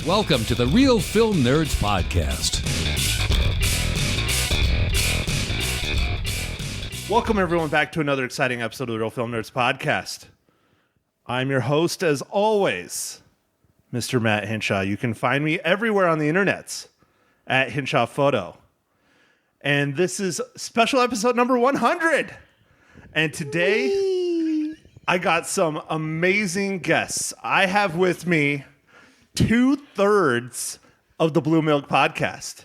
Welcome to the Real Film Nerds Podcast. Welcome, everyone, back to another exciting episode of the Real Film Nerds Podcast. I'm your host, as always, Mr. Matt Hinshaw. You can find me everywhere on the internets at Hinshaw Photo. And this is special episode number 100. And today, I got some amazing guests. I have with me 2/3 of the Blue Milk Podcast.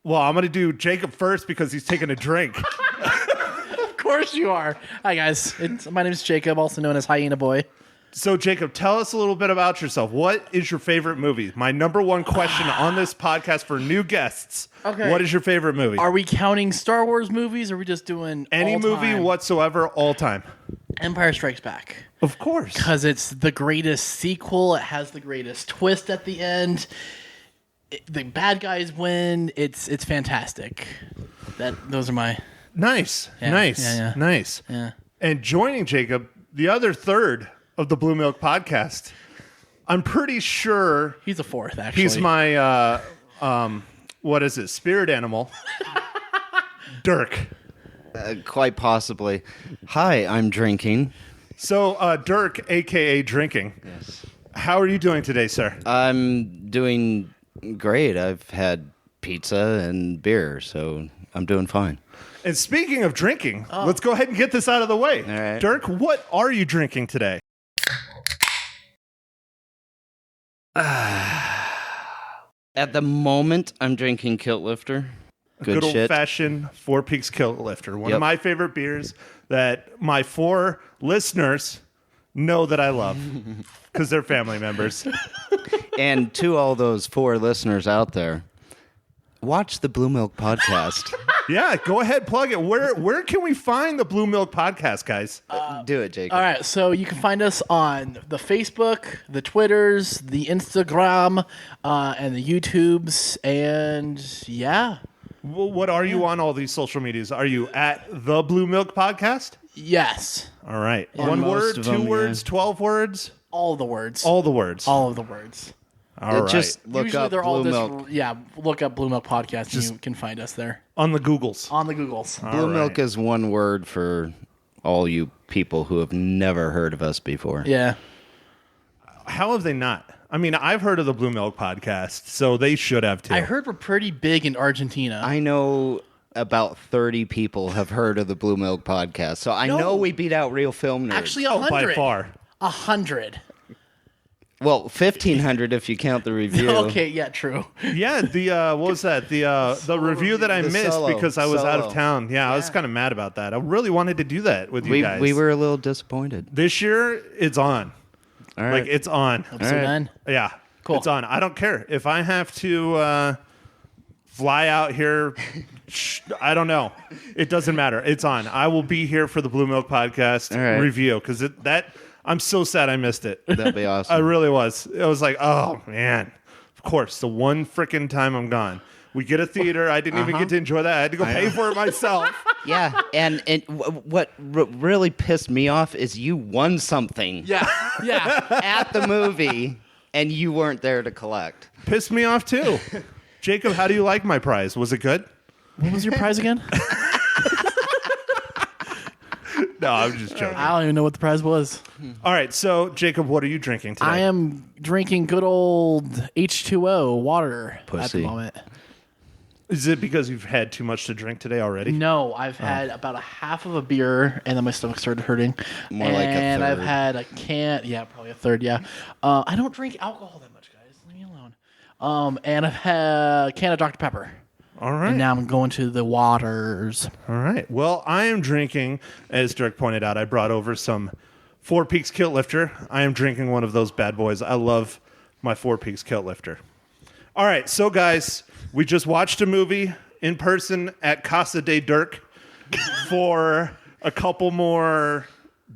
Well, I'm going to do Jacob first because he's taking a drink. Of course you are. Hi, guys. My name is Jacob, also known as Hyena Boy. So, Jacob, tell us a little bit about yourself. What is your favorite movie? My number one question on this podcast for new guests. Okay. What is your favorite movie? Are we counting Star Wars movies, or are we just doing Any movie all-time? whatsoever, all time. Empire Strikes Back. Of course. Because it's the greatest sequel. It has the greatest twist at the end. The bad guys win. It's fantastic. Those are my... Nice. Yeah, Nice. yeah. Nice. Yeah. And joining Jacob, the other third of the Blue Milk Podcast, I'm pretty sure He's a fourth, actually. he's my, what is it, spirit animal, Dirk. Quite possibly. Hi, I'm drinking. So, Dirk, a.k.a. Drinking. Yes. How are you doing today, sir? I'm doing great. I've had pizza and beer, so I'm doing fine. And speaking of drinking, let's go ahead and get this out of the way. All right. Dirk, what are you drinking today? At the moment, I'm drinking Kilt Lifter. Good shit. Old-fashioned Four Peaks Kilt Lifter. One of Yep. my favorite beers that my 4 listeners know that I love because they're family members. And to all those 4 listeners out there, watch the Blue Milk Podcast. Yeah, go ahead, plug it. Where can we find the Blue Milk Podcast, guys? Do it, Jacob. All right, so you can find us on the Facebook, the Twitters, the Instagram, and the YouTubes, and yeah. Well, what are you on all these social medias? Are you at the Blue Milk Podcast? Yes. All right. On One most word, of 2 them, words, yeah. 12 words? All the words. All the words. All of the words. All right. Just look Usually up they're all Blue just, Milk. yeah, look up Blue Milk Podcast and you can find us there. On the Googles. On the Googles. Blue All Milk right. is one word for all you people who have never heard of us before. Yeah. How have they not? I mean, I've heard of the Blue Milk Podcast, so they should have too. I heard we're pretty big in Argentina. I know about 30 people have heard of the Blue Milk Podcast, so I No. know we beat out Real Film Nerds. Actually, Oh, 100. by far. 100. Well, 1,500 if you count the review. Okay, yeah, true. Yeah, the what was that? The review that I The missed solo. because I was out of Solo. town. Yeah, I was kind of mad about that. I really wanted to do that with you guys. We were a little disappointed. This year, it's on. All right. Like, it's on. Episode 9. Yeah. Cool. It's on. I don't care. If I have to fly out here, I don't know. It doesn't matter. It's on. I will be here for the Blue Milk Podcast All right. review because I'm so sad I missed it. That'd be I awesome. really was. I was like, oh, man. Of course, the one freaking time I'm gone. We get a theater. I didn't even get to enjoy that. I had to go pay for it myself. Yeah, and what really pissed me off is you won something Yeah, yeah. at the movie, and you weren't there to collect. Pissed me off, too. Jacob, how do you like my prize? Was it good? What was your prize again? No, I'm just joking. I don't even know what the prize was. All right, so, Jacob, what are you drinking today? I am drinking good old H2O water at the Pussy. moment. Is it because you've had too much to drink today already? No, I've had about a half of a beer, and then my stomach started hurting. More like a And I've third. had a probably a third, yeah. I don't drink alcohol that much, guys. Leave me alone. And I've had a can of Dr. Pepper. All right. And now I'm going to the waters. All right. Well, I am drinking, as Dirk pointed out, I brought over some Four Peaks Kilt Lifter. I am drinking one of those bad boys. I love my Four Peaks Kilt Lifter. All right. So, guys, we just watched a movie in person at Casa de Dirk for a couple more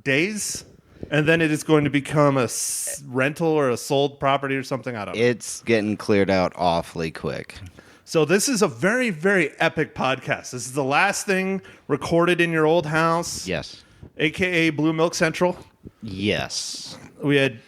days. And then it is going to become a rental or a sold property or something. I don't know. It's getting cleared out awfully quick. So this is a very, very epic podcast. This is the last thing recorded in your old house. Yes. AKA Blue Milk Central. Yes. We had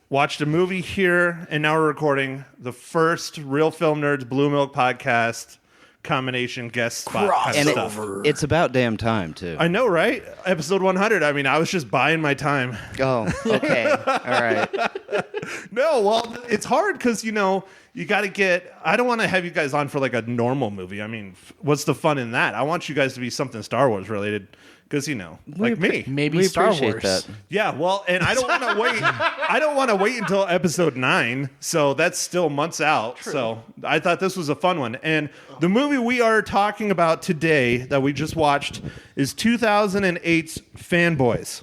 watched a movie here, and now we're recording the first Real Film Nerds Blue Milk podcast combination guest spot kind And of stuff. it's about damn time, too. I know, right? Episode 100. I mean, I was just buying my time. Oh, okay. All right. No, well, it's hard because, you got to get... I don't want to have you guys on for like a normal movie. I mean, what's the fun in that? I want you guys to be something Star Wars related because, like me. Maybe We Star appreciate Wars. that. Yeah, well, and I don't want to wait. I don't want to wait until episode 9, so that's still months out. So I thought this was a fun one. And the movie we are talking about today that we just watched is 2008's Fanboys.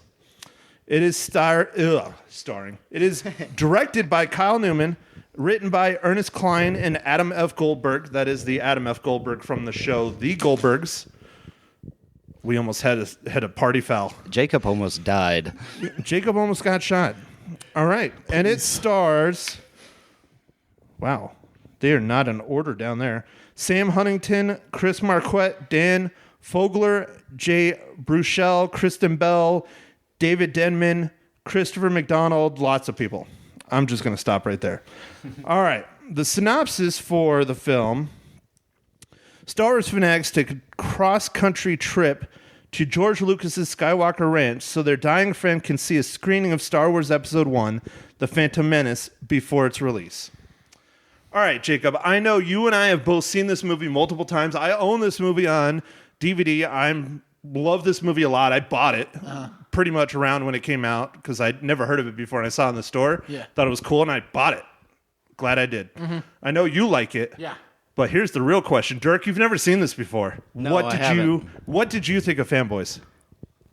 It is starring. It is directed by Kyle Newman, written by Ernest Cline and Adam F. Goldberg. That is the Adam F. Goldberg from the show The Goldbergs. We almost had a party foul. Jacob almost died. Jacob almost got shot. All right. And it stars... Wow. They are not in order down there. Sam Huntington, Chris Marquette, Dan Fogler, Jay Bruchel, Kristen Bell, David Denman, Christopher McDonald, lots of people. I'm just going to stop right there. All right. The synopsis for the film... Star Wars fanatics take a cross-country trip to George Lucas's Skywalker Ranch so their dying friend can see a screening of Star Wars Episode 1, The Phantom Menace, before its release. All right, Jacob, I know you and I have both seen this movie multiple times. I own this movie on DVD. I love this movie a lot. I bought it pretty much around when it came out because I'd never heard of it before, and I saw it in the store. Yeah. Thought it was cool, and I bought it. Glad I did. Mm-hmm. I know you like it. Yeah. But here's the real question. Dirk, you've never seen this before. No, I haven't. What did you think of Fanboys?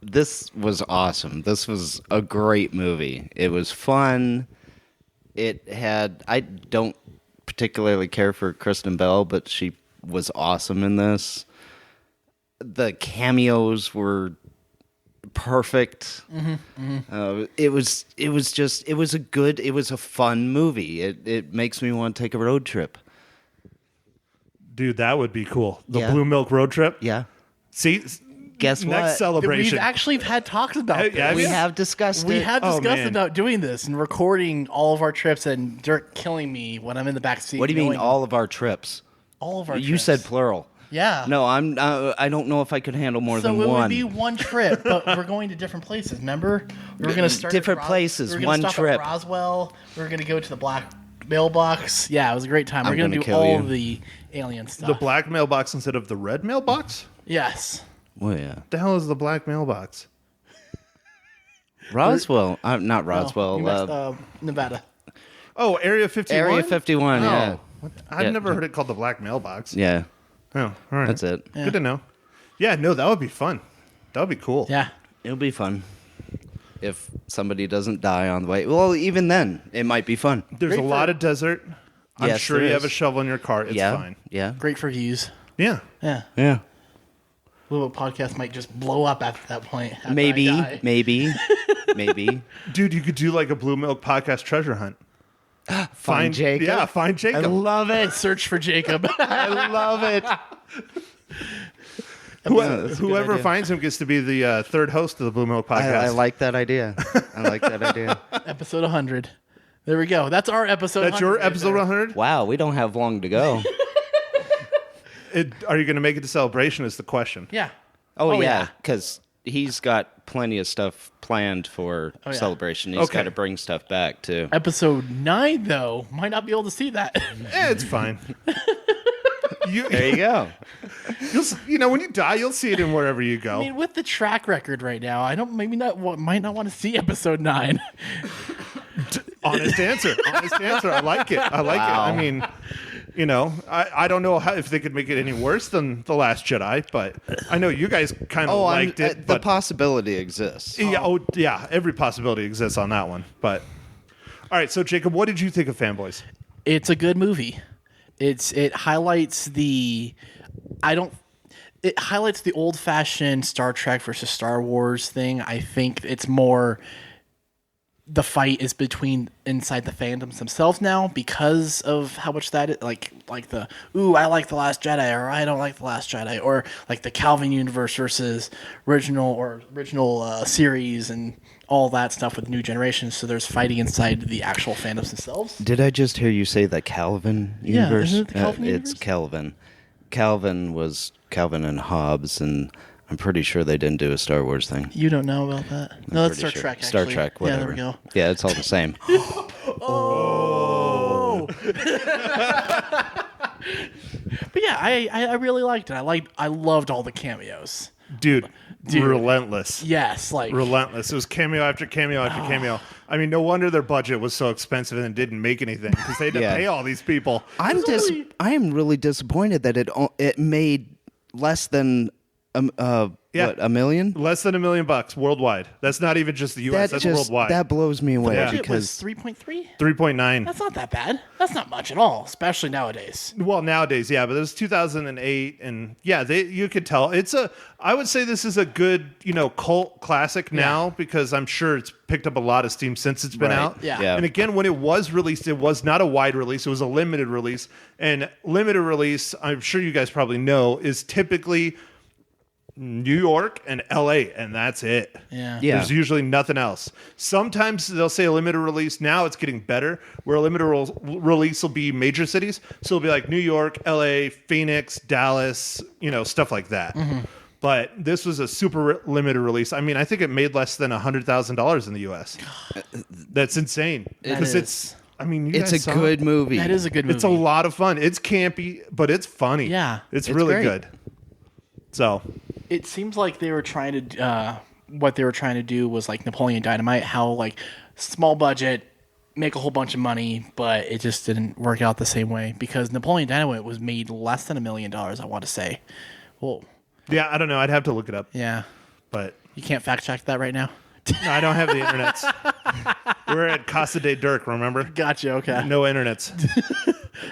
This was awesome. This was a great movie. It was fun. I don't particularly care for Kristen Bell, but she was awesome in this. The cameos were perfect. It was a fun movie. It makes me want to take a road trip. Dude, that would be cool. The Yeah. Blue Milk road trip. Yeah. See, Guess next what? celebration. We've actually had talks about this. Yeah, We have discussed We it. have Oh, discussed man. about doing this and recording all of our trips and Dirk killing me when I'm in the back seat. What do you mean knowing all of our trips? all of our You trips. said plural. Yeah. No, I don't know if I could handle more So than it one. would be one trip, but we're going to different places. Remember, we were going to start Different at places, We were one stop trip. At Roswell. We were going to go to the black mailbox. Yeah, it was a great time. I'm We're going to gonna do kill all you. the alien stuff. the black mailbox instead of the red mailbox? Yes. Well, yeah. The hell is the black mailbox? Roswell. Not Roswell. You messed, Nevada. Oh, Area 51? Area 51, yeah. I've Yeah. never heard it called the black mailbox. Yeah, Oh, all right. that's it. Good to know. Yeah, no, that would be fun. That would be cool. Yeah. It'll be fun. If somebody doesn't die on the way. Well, even then, it might be fun. There's a lot of desert. I'm Yes, sure there you is. have a shovel in your car. It's yeah. fine. Yeah. Great for views. Yeah. Yeah. Yeah. Little podcast might just blow up after that point. after I Maybe. die. Maybe. Maybe. Dude, you could do like a Blue Milk podcast treasure hunt. Find Jacob. Yeah, find I Jacob. love it. Search for Jacob. I love it. that's a good Whoever idea. finds him gets to be the third host of the Blue Milk podcast. I like that idea. I like that idea. Episode 100. There we go. That's our episode. That's your 100 right episode there. 100? Wow, we don't have long to go. Are you going to make it to celebration is the question. Yeah. Oh, Oh, yeah, yeah. because he's got plenty of stuff planned for yeah. celebration. He's Okay. got to bring stuff back, too. Episode 9, though, might not be able to see that. It's fine. There you go. When you die, you'll see it in wherever you go. I mean, with the track record right now, I don't might not want to see episode 9. Honest answer. I like it. Wow. I mean, I don't know if they could make it any worse than The Last Jedi, but I know you guys kind of liked it. the But possibility exists. yeah, every possibility exists on that one. But all right, so Jacob, what did you think of Fanboys? It's a good movie. It highlights the old-fashioned Star Trek versus Star Wars thing. I think it's more the fight is between inside the fandoms themselves now because of how much that is, like the I like the Last Jedi or I don't like the Last Jedi, or like the Calvin universe versus original series and all that stuff with new generations. So there's fighting inside the actual fandoms themselves. Did I just hear you say the Calvin Yeah, universe? isn't it the Calvin universe? It's Calvin. Calvin was Calvin and Hobbes, and I'm pretty sure they didn't do a Star Wars thing. You don't know about that? No, that's Star Trek. Actually. Star Trek, whatever. Yeah, there we go. Yeah, it's all the same. Oh. But yeah, I really liked it. I loved all the cameos. Dude, relentless. Yes, like Relentless. It was cameo after cameo after cameo. I mean, no wonder their budget was so expensive and didn't make anything because they had to Yeah. pay all these people. I am really disappointed that it made less than a million. Less than $1 million worldwide. That's not even just the U.S. That's worldwide. That blows me away budget because was 3.3. 3.9. That's not that bad. That's not much at all, especially nowadays. Well, nowadays, yeah, but it was 2008, and yeah, you could tell I would say this is a good, cult classic now because I'm sure it's picked up a lot of steam since it's been out. Yeah. And again, when it was released, it was not a wide release; it was a limited release. And limited release, I'm sure you guys probably know, is typically New York and LA, and that's it. Yeah. There's usually nothing else. Sometimes they'll say a limited release. Now it's getting better, where a limited release will be major cities. So it'll be like New York, LA, Phoenix, Dallas, stuff like that. Mm-hmm. But this was a super limited release. I mean, I think it made less than $100,000 in the U.S. That's insane. Because it's a good movie. That is a good movie. It's a lot of fun. It's campy, but it's funny. Yeah. It's really great. good. So it seems like they were trying to what they were trying to do was like Napoleon Dynamite, how like small budget, make a whole bunch of money, but it just didn't work out the same way because Napoleon Dynamite was made less than $1 million, I want to say. Whoa. yeah, I don't know. I'd have to look it up. Yeah. But You can't fact check that right now? no, I don't have the internets. We're at Casa de Dirk, remember? Gotcha, okay. No internets.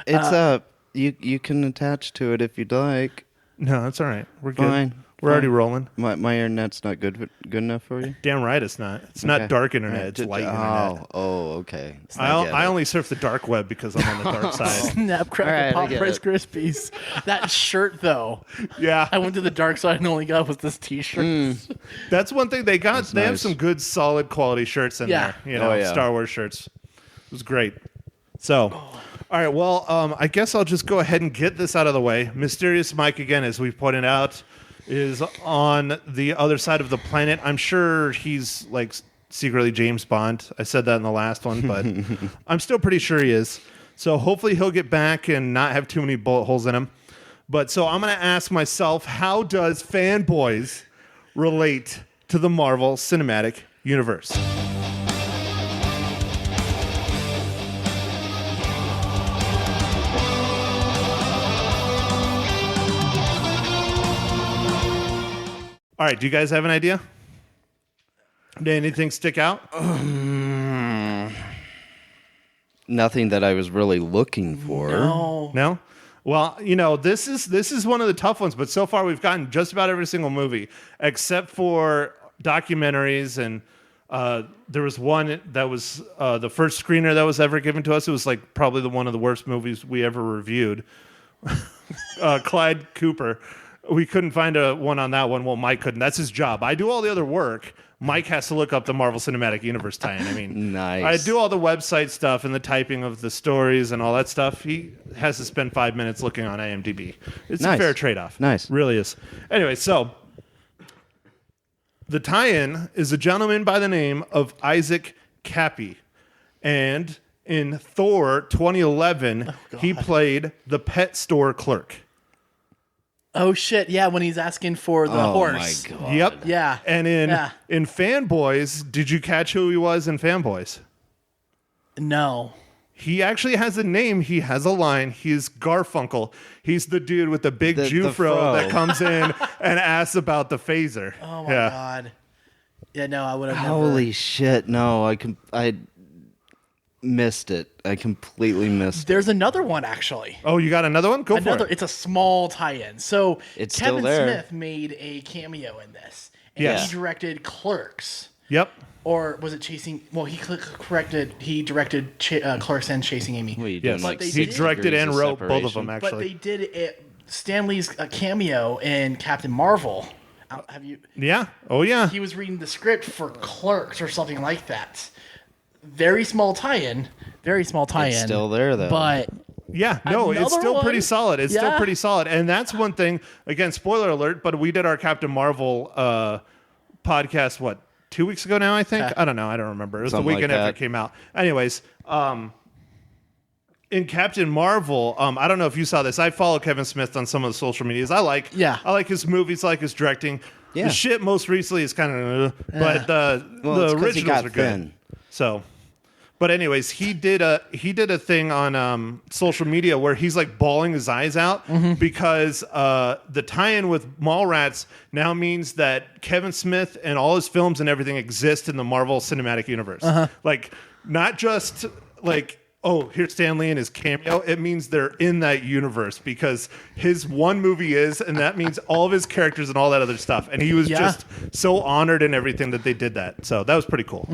It's you can attach to it if you'd like. No, that's all right. We're good. Fine. We're already rolling. My internet's not good enough for you. Damn right it's not. It's not dark internet. It's light internet. Oh, okay. I only surf the dark web because I'm on the dark side. Snap, crackle, All right, I pop, get Rice it. Krispies. That shirt, though. Yeah. I went to the dark side and all I got was this T-shirt. That's one thing they got. They have nice. some good, solid quality shirts in Yeah. there. Oh, yeah. Star Wars shirts. It was great. So, all right. Well, I guess I'll just go ahead and get this out of the way. Mysterious Mike, again, as we've pointed out, is on the other side of the planet. I'm sure he's like secretly James Bond. I said that in the last one, but I'm still pretty sure he is. So hopefully he'll get back and not have too many bullet holes in him. But so I'm going to ask myself, how does Fanboys relate to the Marvel Cinematic Universe? All right, do you guys have an idea? Did anything stick out? Nothing that I was really looking for. No? Well, this is one of the tough ones, but so far we've gotten just about every single movie except for documentaries, and there was one that was the first screener that was ever given to us. It was like probably one of the worst movies we ever reviewed. Clyde Cooper. We couldn't find one on that one. Well, Mike couldn't. That's his job. I do all the other work. Mike has to look up the Marvel Cinematic Universe tie-in. I mean, Nice. I do all the website stuff and the typing of the stories and all that stuff. He has to spend 5 minutes looking on IMDb. It's a Nice. fair trade-off. Nice. Really is. Anyway, so the tie-in is a gentleman by the name of Isaac Cappy. And in Thor 2011, he played the pet store clerk. Oh, shit. Yeah, when he's asking for the horse. My God. Yep. Yeah. And in Fanboys, did you catch who he was in Fanboys? No. He actually has a name. He has a line. He's Garfunkel. He's the dude with the big The Jufro fro. that comes in and asks about the phaser. Oh, my God. Yeah, no, I would have never. Holy shit! No, I missed it. I completely missed it. There's another one, actually. Oh, you got another one? Go for it. It's a small tie-in. So It's still Kevin there. Smith made a cameo in this, and Yes. he directed Clerks. Yep. Or was it Chasing? Well, he directed Clerks and Chasing Amy. Well, you Yes. done, like, But they He did- directed and degrees of wrote both of separation. them, actually. But they did it. Stanley's cameo in Captain Marvel. Have you? Yeah. Oh, yeah. He was reading the script for Clerks or something like that. Very small tie-in. Very small tie-in. It's still there, though. But Yeah, no, it's Another still pretty one? solid. It's still Yeah. pretty solid. And that's one thing, again, spoiler alert, but we did our Captain Marvel podcast, 2 weeks ago now, I think? Yeah. I don't know. I don't remember. It was Something the weekend like after that. it came out. Anyways, in Captain Marvel, I don't know if you saw this. I follow Kevin Smith on some of the social medias. I like his movies, I like his directing. Yeah. The shit most recently is kind of, but Well, the it's 'cause he originals got are good. thin. So, but anyways, he did a thing on social media where he's like bawling his eyes out because the tie-in with Mallrats now means that Kevin Smith and all his films and everything exist in the Marvel Cinematic Universe. Like, not just like, oh, here's Stan Lee and his cameo. It means they're in that universe because his one movie is, and that means all of his characters and all that other stuff. And he was just so honored and everything that they did that. So that was pretty cool.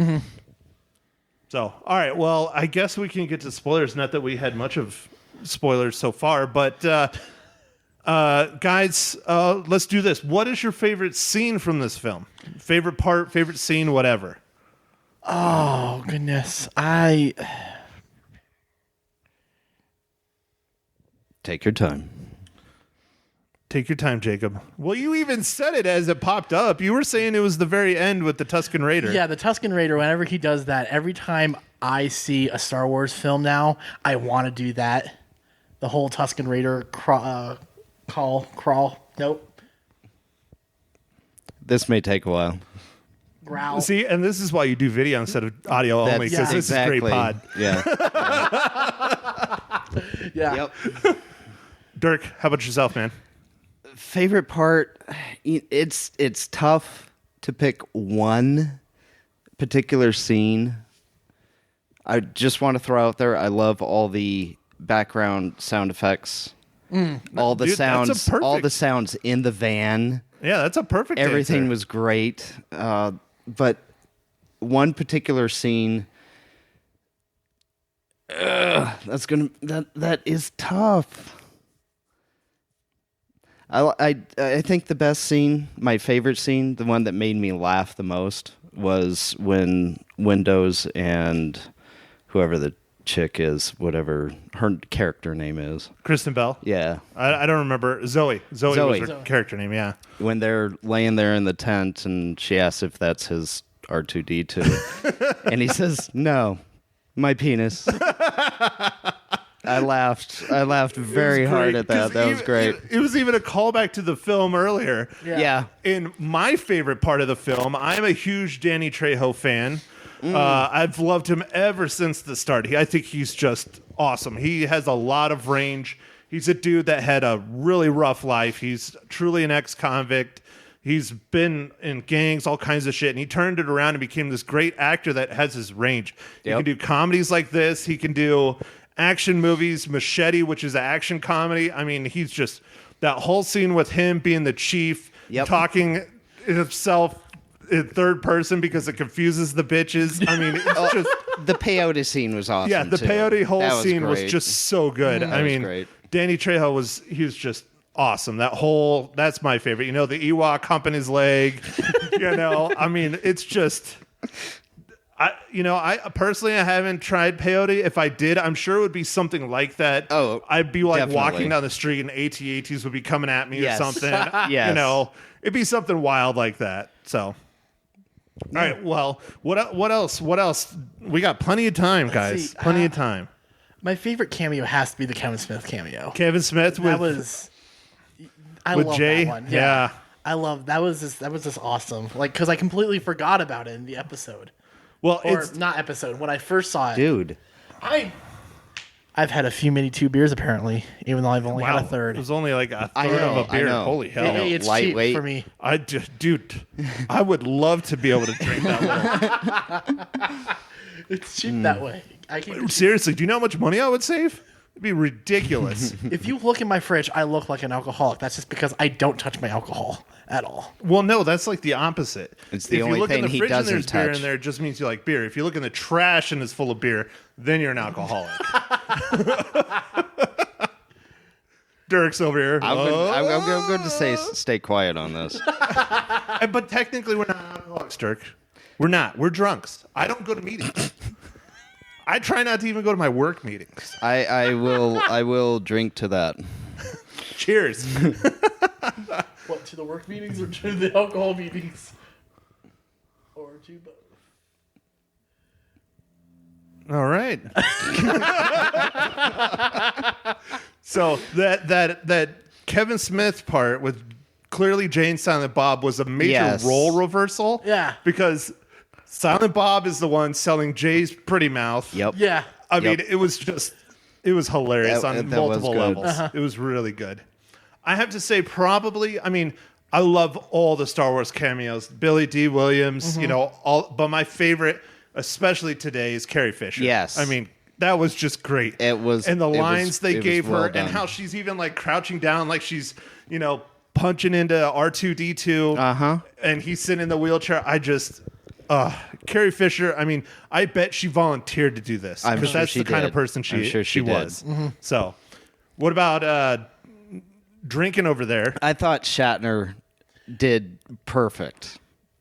So, all right. Well, I guess we can get to spoilers. Not that we had much of spoilers so far, but guys, let's do this. What is your favorite scene from this film? Favorite part, favorite scene, whatever. oh goodness, Take your time. Take your time, Jacob. Well, you even said it as it popped up. You were saying it was the very end with the Tusken Raider. Yeah, the Tusken Raider, whenever he does that, every time I see a Star Wars film now, I want to do that. The whole Tusken Raider crawl. Nope. Growl. May take a while. See, and this is why you do video instead of audio only, because this is great pod. Yeah. Yeah. Yep. Dirk, how about yourself, man? Favorite part, it's tough to pick one particular scene. I just want to throw out there, I love all the background sound effects. All the Dude, that's a sounds, all perfect- the sounds in the van. Yeah, that's a perfect Everything answer. was great. But one particular scene, that is tough. I think the best scene, my favorite scene, the one that made me laugh the most, was when Windows and whoever the chick is, whatever her character name is. Kristen Bell. Yeah. I don't remember. Zoe. Zoe was her character name, yeah. When they're laying there in the tent and she asks if that's his R2D2. And he says, "No, my penis." I laughed very hard at that. That was great. It was even a callback to the film earlier. Yeah. In my favorite part of the film, I'm a huge Danny Trejo fan. I've loved him ever since the start. I think he's just awesome. He has a lot of range. He's a dude that had a really rough life. He's truly an ex-convict. He's been in gangs, all kinds of shit, and he turned it around and became this great actor that has his range. He Yep. can do comedies like this. He can do action movies, Machete, which is an action comedy. I mean, he's just that whole scene with him being the chief, Yep. talking himself in third person because it confuses the bitches. I mean, it's just The peyote scene was awesome. yeah. The too. peyote whole That scene was great. just so good. I was mean, great. Danny Trejo was just awesome. That's my favorite. You know, the Ewok humping his leg. I mean, it's just. I personally I haven't tried peyote. If I did, I'm sure it would be something like that. Oh, I'd be like definitely. walking down the street and AT-ATs would be coming at me Yes. or something. Yes. It'd be something wild like that. So, all right. Well, what else? What else? We got plenty of time, guys. see. Plenty of time. My favorite cameo has to be the Kevin Smith cameo. Kevin Smith That with was. I with love Jay? that one. Yeah. I love that was just awesome. Like because I completely forgot about it in the episode well, or it's not episode when I first saw it. Dude. I've had a few mini 2 beers apparently, even though I've only had a third. It was only like a I third know, of a beer. I know. Holy hell! Hey, it's lightweight. cheap for me. Dude, I would love to be able to drink that It's cheap that way. I can. way. Seriously, do you know how much money I would save? It'd be ridiculous. If you look in my fridge, I look like an alcoholic. That's just because I don't touch my alcohol at all. Well, no, that's like the opposite. It's the if only you look in thing the he fridge and doesn't there's beer touch. in there, it just means you like beer. If you look in the trash and it's full of beer, then you're an alcoholic. Dirk's over here. I'm going to say stay quiet on this. But technically, we're not alcoholics, Dirk. We're not. We're drunks. I don't go to meetings. I try not to even go to my work meetings. I will drink to that. Cheers. What, to the work meetings or to the alcohol meetings? Or to both? All right. So that Kevin Smith part with clearly Jane Silent Bob was a major role reversal. Yeah. Because Silent Bob is the one selling Jay's pretty mouth. Yep. Yeah. I mean, it was hilarious That on was multiple good. levels. It was really good. I have to say, probably, I mean, I love all the Star Wars cameos. Billy D. Williams, but my favorite, especially today, is Carrie Fisher. Yes. I mean, that was just great. It was. And the it lines was- they it was gave well her, done. and how she's even like crouching down, like she's, punching into R2D2. Uh-huh. And he's sitting in the wheelchair. Carrie Fisher, I mean, I bet she volunteered to do this. I'm Because sure that's she the kind of did. person I'm sure she did. was. So, what about drinking over there? I thought Shatner did perfect.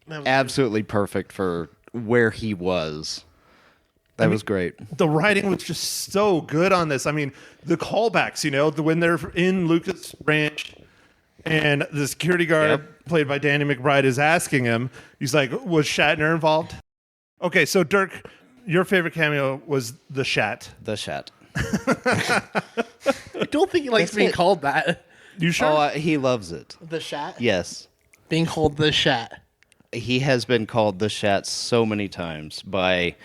Absolutely perfect for where he was. That was great. The writing was just so good on this. I mean, the callbacks, when they're in Lucas Ranch and the security guard played by Danny McBride is asking him, he's like, was Shatner involved? Okay, so Dirk, your favorite cameo was the Shat. The Shat. I don't think he likes That's being it. called that. You sure? Oh, he loves it. The Shat? Yes. Being called the Shat. He has been called the Shat so many times by...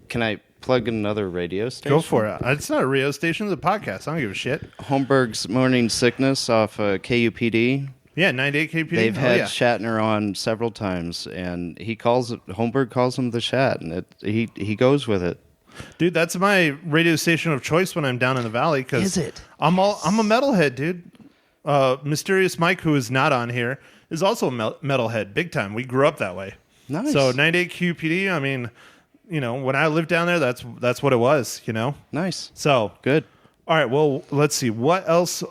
Can I plug another radio station? Go for it. It's not a radio station. It's a podcast. I don't give a shit. Holmberg's Morning Sickness off KUPD. Yeah, 98 KPD. They've had Shatner on several times, and Holmberg calls him the Shat, and he goes with it. Dude, that's my radio station of choice when I'm down in the valley. Is it? I'm a metalhead, dude. Mysterious Mike, who is not on here, is also a metalhead, big time. We grew up that way. Nice. So 98 QPD. I mean, when I lived down there, that's what it was. Nice. So Good. All right. Well, let's see. What else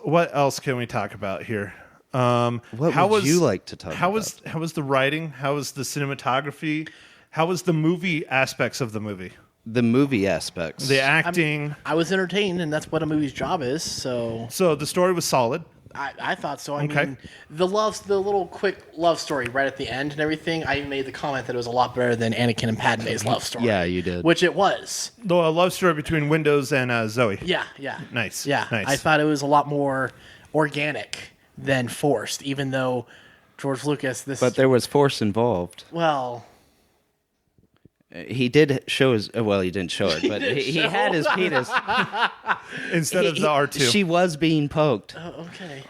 can we talk about here? What would you like to talk about? How was the writing? How was the cinematography? How was the movie aspects of the movie? The movie aspects. The acting. I was entertained, and that's what a movie's job is. So The story was solid. I thought so. I Okay. mean, the little quick love story right at the end and everything. I made the comment that it was a lot better than Anakin and Padme's love story. Yeah, you did. Which it was. The love story between Windows and Zoe. Yeah. Nice. Yeah. Nice. I thought it was a lot more organic than forced, even though George Lucas. But there was force involved. Well. He did show his. Well, he didn't show it, but he had his penis. Instead of the R2. She was being poked. Oh, okay.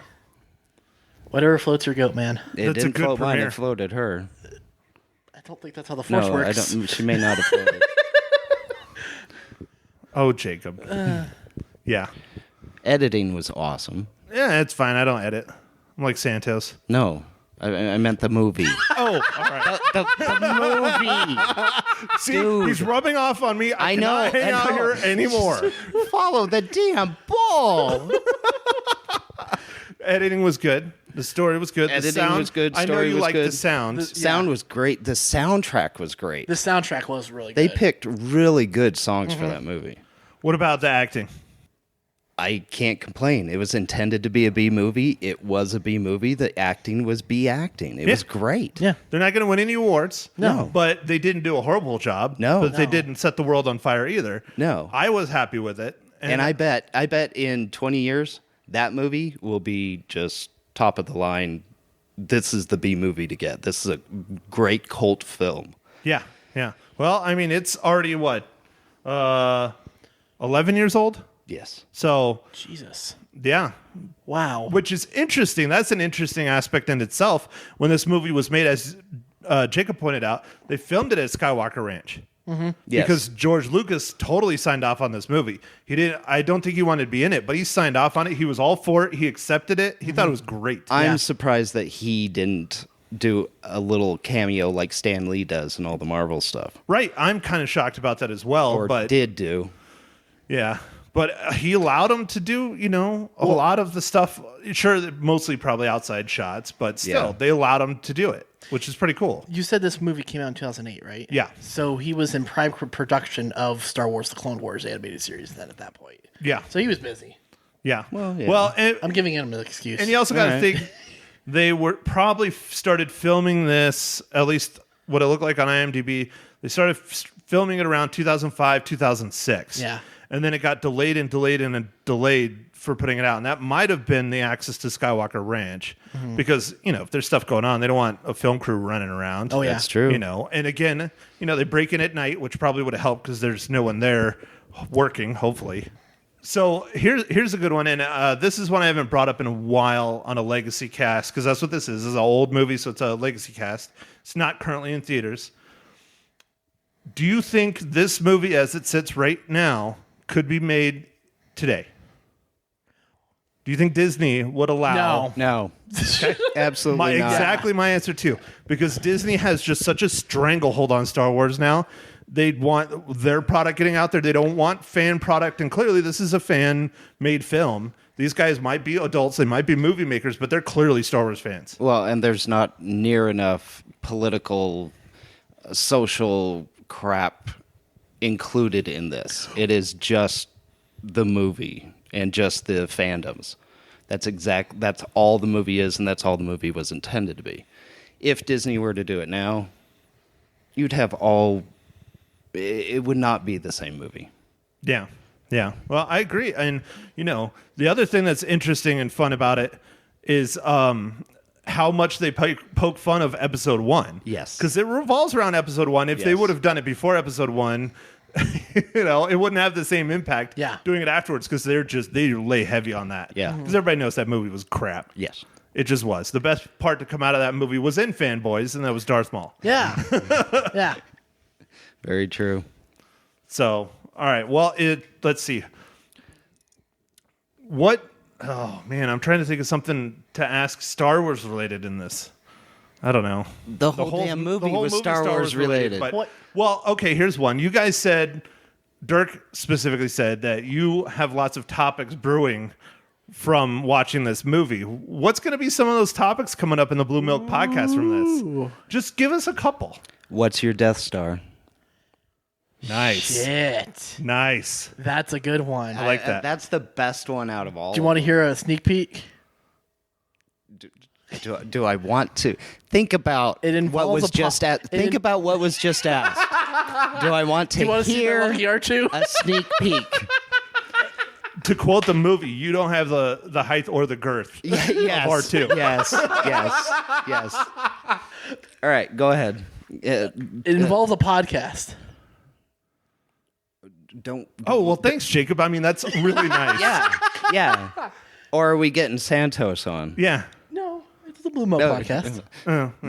Whatever floats your goat, man. It That's a didn't good float mine. premiere. It floated her. I don't think that's how the force No, works. I don't. She may not have floated. Oh, Jacob. Yeah. Editing was awesome. Yeah, it's fine. I don't edit. I'm like Santos. No, I meant the movie. Oh, all right. the movie. See, Dude. he's rubbing off on me. I know, cannot hang I out know. here anymore. Follow the damn ball. Editing was good. The story was good. Editing the sound, was good. I know Story you was like good. the sound. Sound was great. The soundtrack was great. The soundtrack was really They good. picked really good songs for that movie. What about the acting? I can't complain. It was intended to be a B movie. It was a B movie. The acting was B acting. It was great. Yeah. They're not going to win any awards. No. But they didn't do a horrible job. No. But they didn't set the world on fire either. No. I was happy with it. And I bet in 20 years that movie will be just top of the line. This is the B movie to get. This is a great cult film. Yeah. Yeah. Well, I mean, it's already what? 11 years old? Yes. So, Jesus. yeah. Wow. Which is interesting. That's an interesting aspect in itself. When this movie was made, as Jacob pointed out, they filmed it at Skywalker Ranch. Yes. Because George Lucas totally signed off on this movie. He didn't. I don't think he wanted to be in it, but he signed off on it. He was all for it. He accepted it. He thought it was great. I'm surprised that he didn't do a little cameo like Stan Lee does in all the Marvel stuff. Right. I'm kind of shocked about that as well. Or but did do. Yeah. But he allowed him to do, a lot of the stuff. Sure, mostly probably outside shots, but still, they allowed him to do it, which is pretty cool. You said this movie came out in 2008, right? Yeah. So he was in prime production of Star Wars: The Clone Wars animated series then at that point. Yeah. So he was busy. Yeah. Well, and, I'm giving him an excuse. and you also got to All right. think they were probably started filming this, at least what it looked like on IMDb. They started filming it around 2005, 2006. Yeah. And then it got delayed for putting it out. And that might have been the access to Skywalker Ranch because, if there's stuff going on, they don't want a film crew running around. Oh, yeah. That's true. And again, they break in at night, which probably would have helped because there's no one there working, hopefully. So here's a good one. And this is one I haven't brought up in a while on a legacy cast because that's what this is. This is an old movie, so it's a legacy cast. It's not currently in theaters. Do you think this movie, as it sits right now, could be made today? Do you think Disney would allow? No. Absolutely not. Exactly my answer too. Because Disney has just such a stranglehold on Star Wars now. They'd want their product getting out there. They don't want fan product. And clearly this is a fan-made film. These guys might be adults. They might be movie makers, but they're clearly Star Wars fans. Well, and there's not near enough political, social crap included in this. It is just the movie and just the fandoms. That's all the movie is, and that's all the movie was intended to be. If Disney were to do it now, you'd have it would not be the same movie. Yeah. Yeah. Well, I agree. And, the other thing that's interesting and fun about it is how much they poke fun of episode 1. Yes. Because it revolves around episode 1. If they Yes. would have done it before episode 1, it wouldn't have the same impact doing it afterwards because they lay heavy on that. Yeah. Because everybody knows that movie was crap. Yes. It just was. The best part to come out of that movie was in Fanboys, and that was Darth Maul. Yeah. Yeah. Very true. So, all right. Well, let's see. Oh, man, I'm trying to think of something to ask Star Wars related in this. I don't know. The whole damn movie was Star Wars related. But, well, okay, here's one. You guys said, Dirk specifically said that you have lots of topics brewing from watching this movie. What's going to be some of those topics coming up in the Blue Milk podcast from this? Just give us a couple. What's your Death Star? Nice. Shit. Nice. That's a good one. I like that. That's the best one out of all. Do you want to hear a sneak peek? Do I want to think about It involves what was a just asked? Think about what was just asked. Do I want Do you want to to see hear that Lucky R2? a sneak peek? To quote the movie, you don't have the height or the girth Yes. of R2. Yes. All right, go ahead. It involves a podcast. Don't. Oh, well, thanks, Jacob. I mean, that's really nice. Yeah. Or are we getting Santos on? Yeah. No, it's the Blue Milk podcast.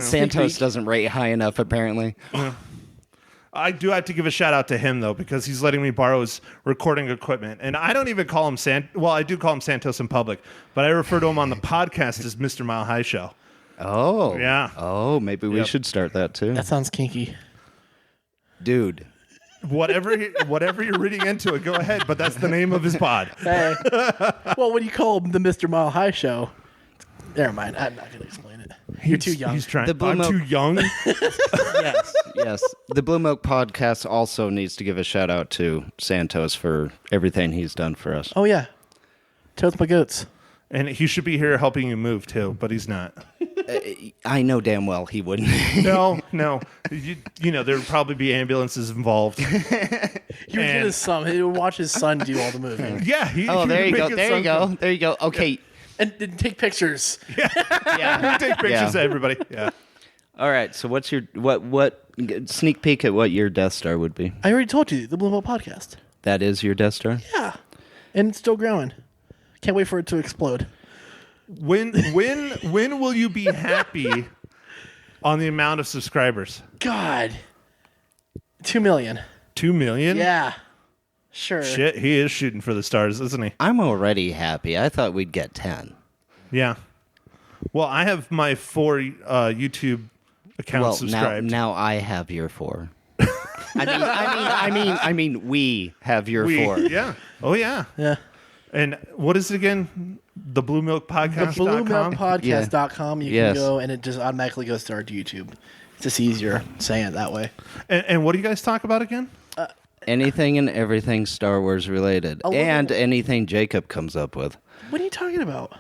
Santos doesn't rate high enough, apparently. I do have to give a shout out to him, though, because he's letting me borrow his recording equipment. And I don't even call him well, I do call him Santos in public, but I refer to him on the podcast as Mr. Mile High Show. Oh. Yeah. Oh, maybe we should start that too. That sounds kinky. Dude. Whatever you're reading into it, go ahead, but that's the name of his pod. Hey. Well, when you call him the Mr. Mile High Show, never mind. I'm not going to explain it. You're too young. He's trying. The Blue I'm Milk- too young. Yes. The Blue Milk podcast also needs to give a shout out to Santos for everything he's done for us. Oh, yeah. Totes my goats. And he should be here helping you move, too, but he's not. I know damn well he wouldn't. No. You know, there would probably be ambulances involved. He would get his son. He would watch his son do all the moving. Yeah. There you go. Okay. And take pictures. Yeah. Take pictures of everybody. Yeah. All right. So what's your what sneak peek at what your Death Star would be? I already told you, the Blue Milk podcast. That is your Death Star? Yeah. And it's still growing. Can't wait for it to explode. When will you be happy on the amount of subscribers? God. $2 million. 2 million? Yeah. Sure. Shit, he is shooting for the stars, isn't he? I'm already happy. I thought we'd get 10. Yeah. Well, I have my 4 YouTube accounts subscribed. Now I have your 4. I mean, we have your 4. Yeah. Oh, yeah. Yeah. And what is it again? The Blue Milk Podcast. The BlueMilkPodcast.com. You Yes. can go and it just automatically goes to our YouTube. It's just easier saying it that way. And what do you guys talk about again? Anything and everything Star Wars related. little- And anything Jacob comes up with. What are you talking about?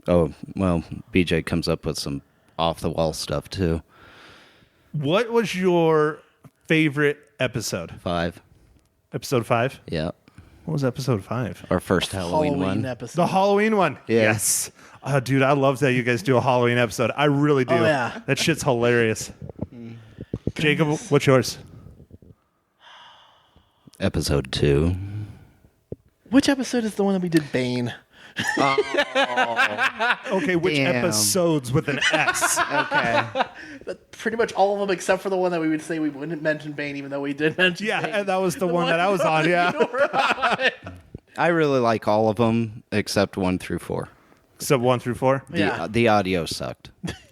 Oh, well, BJ comes up with some off-the-wall stuff, too. What was your favorite episode? 5. Episode 5? Yeah. What was episode 5? Our first Halloween one. episode. The Halloween one. Yeah. Yes. Dude, I love that you guys do a Halloween episode. I really do. Oh, yeah. That shit's hilarious. Jacob, what's yours? Episode 2. Which episode is the one that we did Bane? Okay, which Damn. episodes with an S? Okay. Pretty much all of them except for the one that we would say we wouldn't mention Bane, even though we did mention Yeah, Bane. and that was the one that I was on, yeah. I really like all of them except 1 through 4. Except 1 through 4? Yeah. The audio sucked.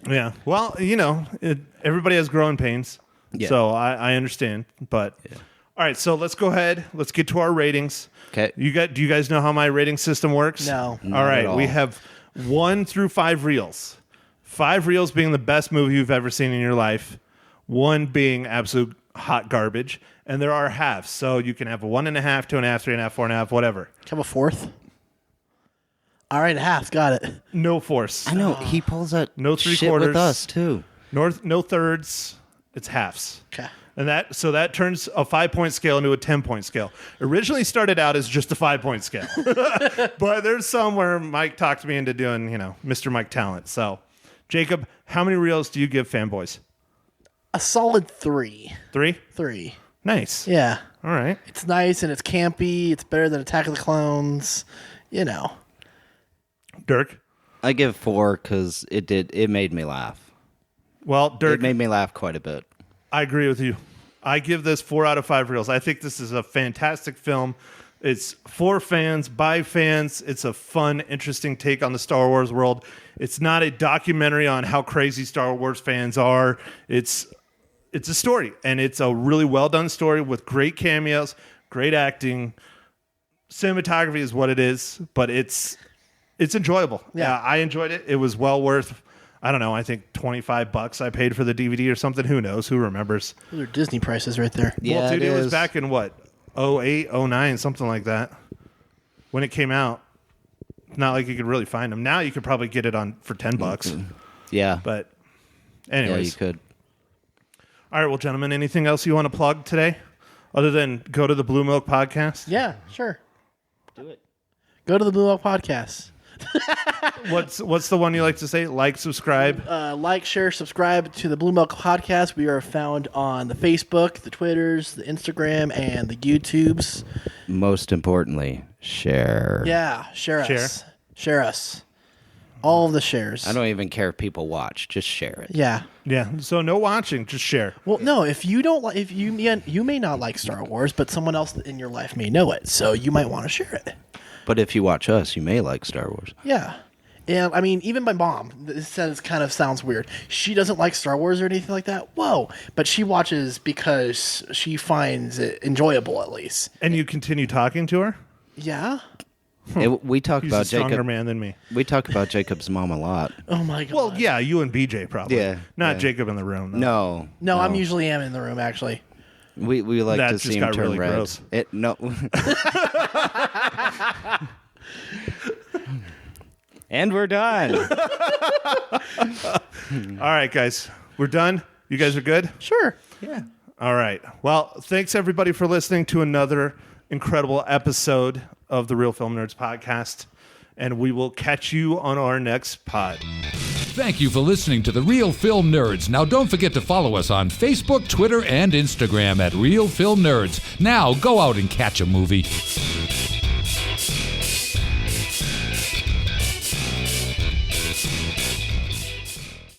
Yeah. Well, everybody has growing pains. Yeah. So I understand. But all right, so let's go ahead. Let's get to our ratings. Okay. Do you guys know how my rating system works? No. All right. at all. We have 1 through 5 reels. 5 reels being the best movie you've ever seen in your life. 1 being absolute hot garbage. And there are halves. So you can have a 1.5, 2.5, 3.5, 4.5, whatever. Can I have a 4th? All right, half. Got it. No force. I know. He pulls out No shit 3/4. with us, too. No thirds. It's halves. Okay. And that turns a 5-point scale into a 10-point scale. Originally started out as just a 5-point scale. But there's some where Mike talked me into doing, Mr. Mike Talent. So, Jacob, how many reels do you give Fanboys? A solid 3. 3? 3. Nice. Yeah. All right. It's nice and it's campy. It's better than Attack of the Clones. Dirk? I give 4 because it made me laugh. Well, Dirk, It made me laugh quite a bit. I agree with you. I give this 4 out of 5 reels. I think this is a fantastic film. It's for fans, by fans. It's a fun, interesting take on the Star Wars world. It's not a documentary on how crazy Star Wars fans are. It's a story, and it's a really well-done story with great cameos, great acting. Cinematography is what it is, but it's enjoyable. Yeah. I enjoyed it. It was well worth, I don't know, I think $25 I paid for the DVD or something. Who knows? Who remembers? Those are Disney prices right there. Yeah, Well, dude, it it was is. back in what? 08, 09, something like that. When it came out. Not like you could really find them. Now you could probably get it for $10. Yeah. But Yeah, anyways. you could. All right, well, gentlemen, anything else you want to plug today? Other than go to the Blue Milk Podcast? Yeah, sure. Do it. Go to the Blue Milk Podcast. What's the one you like to say? Like, subscribe. Like, share, subscribe to the Blue Milk Podcast. We are found on the Facebook, the Twitters, the Instagram, and the YouTubes. Most importantly, share. Yeah, share us. Share us. All of the shares. I don't even care if people watch. Just share it. Yeah. Yeah, so no watching, just share. Well, no. If you don't, if you may not like Star Wars, but someone else in your life may know it, so you might want to share it. But if you watch us, you may like Star Wars. Yeah. And I mean, even my mom, this sounds weird. She doesn't like Star Wars or anything like that. Whoa. But she watches because she finds it enjoyable, at least. And you continue talking to her? Yeah. We talk He's about a stronger Jacob. man than me. We talk about Jacob's mom a lot. Oh my god. Well, yeah, you and BJ probably. Yeah, Not yeah. Jacob in the room. Though. No. No, I'm usually in the room actually. We like That to just see him got turn really red. gross. No. And we're done. All right, guys. We're done. You guys are good? Sure. Yeah. All right. Well, thanks everybody for listening to another incredible episode of the Real Film Nerds podcast. And we will catch you on our next pod. Thank you for listening to The Real Film Nerds. Now, don't forget to follow us on Facebook, Twitter, and Instagram at Real Film Nerds. Now, go out and catch a movie.